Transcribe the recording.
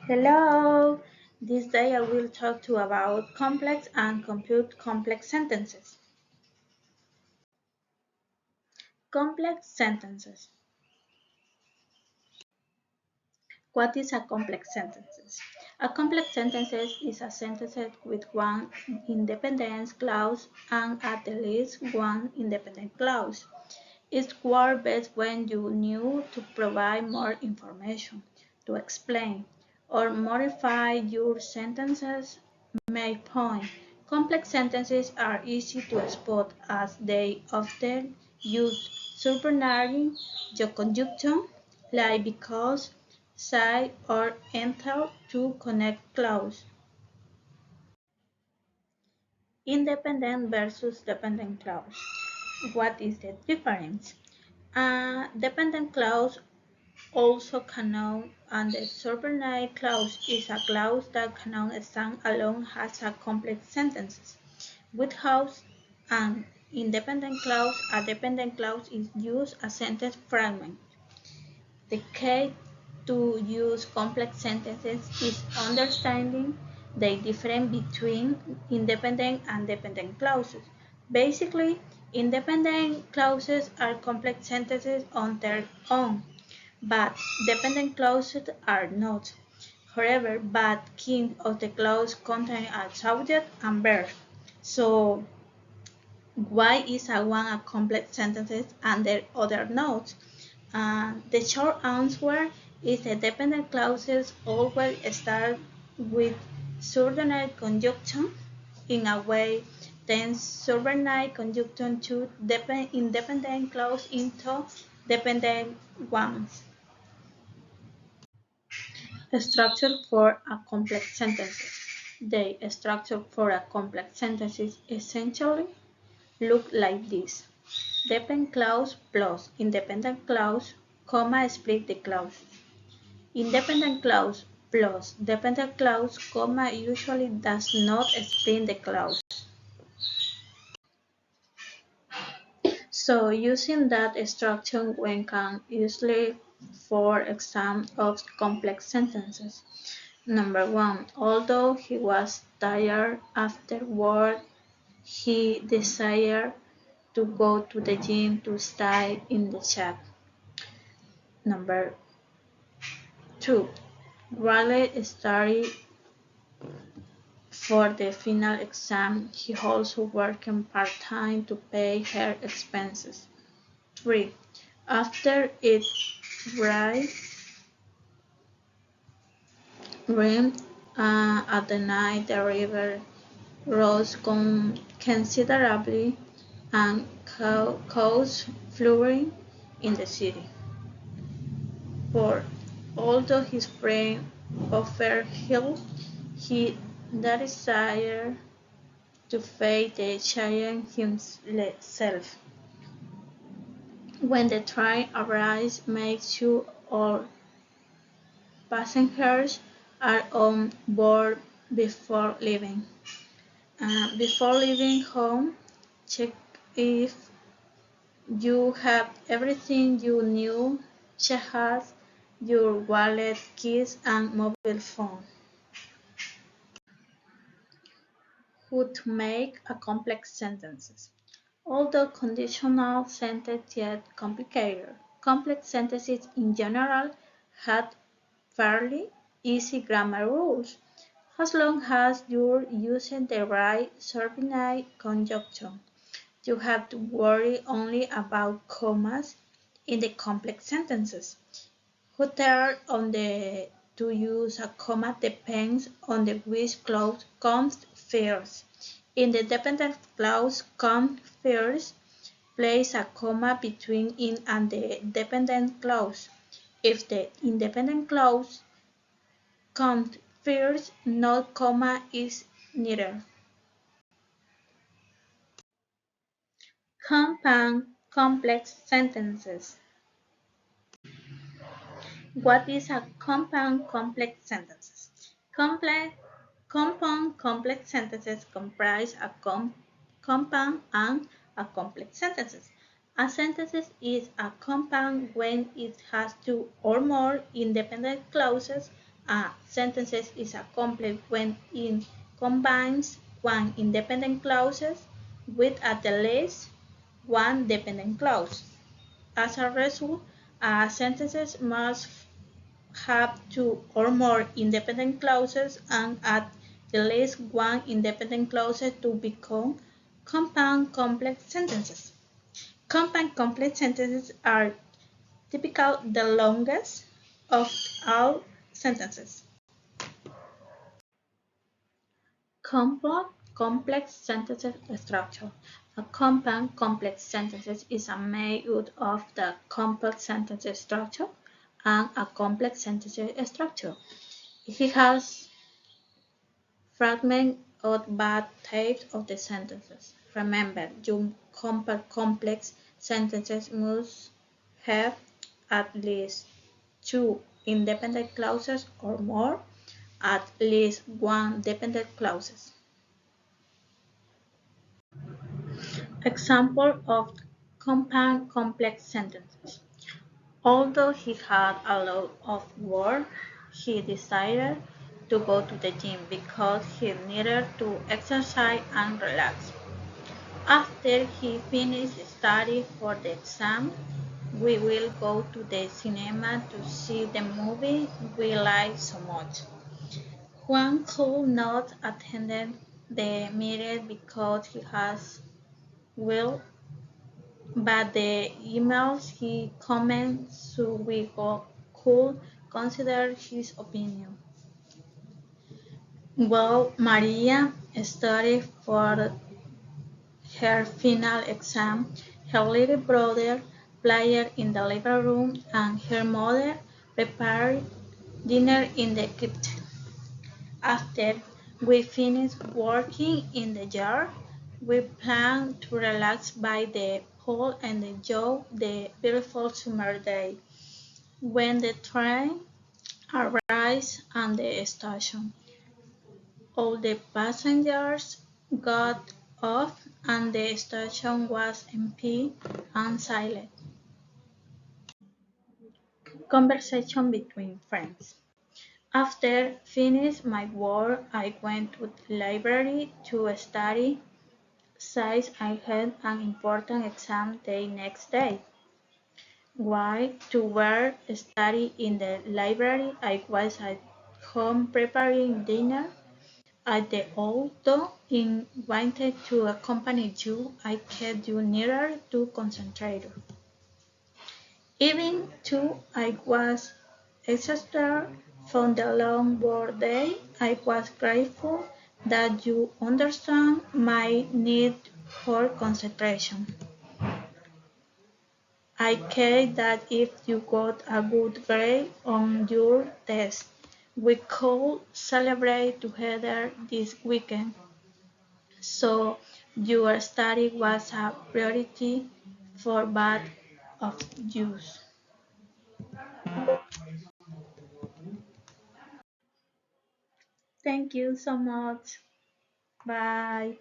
Hello! This day I will talk to you about complex and compute complex sentences. Complex sentences. What is a complex sentence? A complex sentence is a sentence with one independent clause and at least one independent clause. It works best when you need to provide more information, to explain, or modify your sentence's main point. Complex sentences are easy to spot as they often use subordinate conjunction like because, say, or until to connect clause. Independent versus dependent clause. What is the difference? A dependent clause, also cannot, and the subordinate clause is a clause that cannot stand alone as a complex sentence. Without an independent clause, a dependent clause is used as sentence fragment. The key to use complex sentences is understanding the difference between independent and dependent clauses. Basically, independent clauses are complex sentences on their own, but dependent clauses are not. However, both kinds of the clause contain a subject and verb. So, why is a one a complex sentence and the other not? The short answer is the dependent clauses always start with subordinate conjunction in a way, then subordinate conjunction to independent clause into dependent ones. Structure for a complex sentence. The structure for a complex sentence essentially look like this. Dependent clause plus independent clause, comma split the clause. Independent clause plus dependent clause, comma usually does not split the clause. So using that structure we can easily for exam of complex sentences. Number 1. Although he was tired afterward, he desired to go to the gym to stay in the shape. Number 2. Riley studied for the final exam. He also working part-time to pay her expenses. 3. After it rained at the night, the river rose considerably and caused flooding in the city. 4. Although his friend offered help, he desired to face the giant himself. When the train arrives, make sure all passengers are on board before leaving. Before leaving home, check if you have everything you need, such as your wallet, keys, and mobile phone. How to make a complex sentences. Although conditional sentences get complicated, complex sentences in general have fairly easy grammar rules, as long as you're using the right subordinate conjunction. You have to worry only about commas in the complex sentences. Whether on the to use a comma depends on the which clause comes first. In the dependent clause comes first, place a comma between it and the dependent clause. If the independent clause comes first, no comma is needed. Compound complex sentences. What is a compound complex sentence? Compound complex sentences comprise a compound and a complex sentences. A sentence is a compound when it has two or more independent clauses A sentence is a complete when it combines one independent clauses with at least one dependent clause. As a result, a sentence must have two or more independent clauses and at least one independent clause to become compound complex sentences. Compound complex sentences are typically the longest of all sentences. Complex sentences structure. A compound complex sentence is a made out of the complex sentence structure and a complex sentence structure. It has fragments or bad types of the sentences. Remember, your complex sentences must have at least two independent clauses or more, at least one dependent clause. Example of compound complex sentences. Although he had a lot of work, he decided to go to the gym because he needed to exercise and relax. After he finished studying for the exam, we will go to the cinema to see the movie we like so much. Juan could not attend the meeting because he has will, but the emails he comments so we could consider his opinion. Well, Maria studied for her final exam. Her little brother played in the living room and her mother prepared dinner in the kitchen. After we finished working in the yard, we planned to relax by the pool and enjoy the beautiful summer day. When the train arrived at the station, all the passengers got off and the station was empty and silent. Conversation between friends. After finishing my work, I went to the library to study since I had an important exam the next day. While two were studying in the library, I was at home preparing dinner. Although invited to accompany you, I kept you nearer to concentrate. Even though I was exhausted from the long work day, I was grateful that you understand my need for concentration. I care that if you got a good grade on your test, we could celebrate together this weekend. So your study was a priority for both of you. Thank you so much. Bye.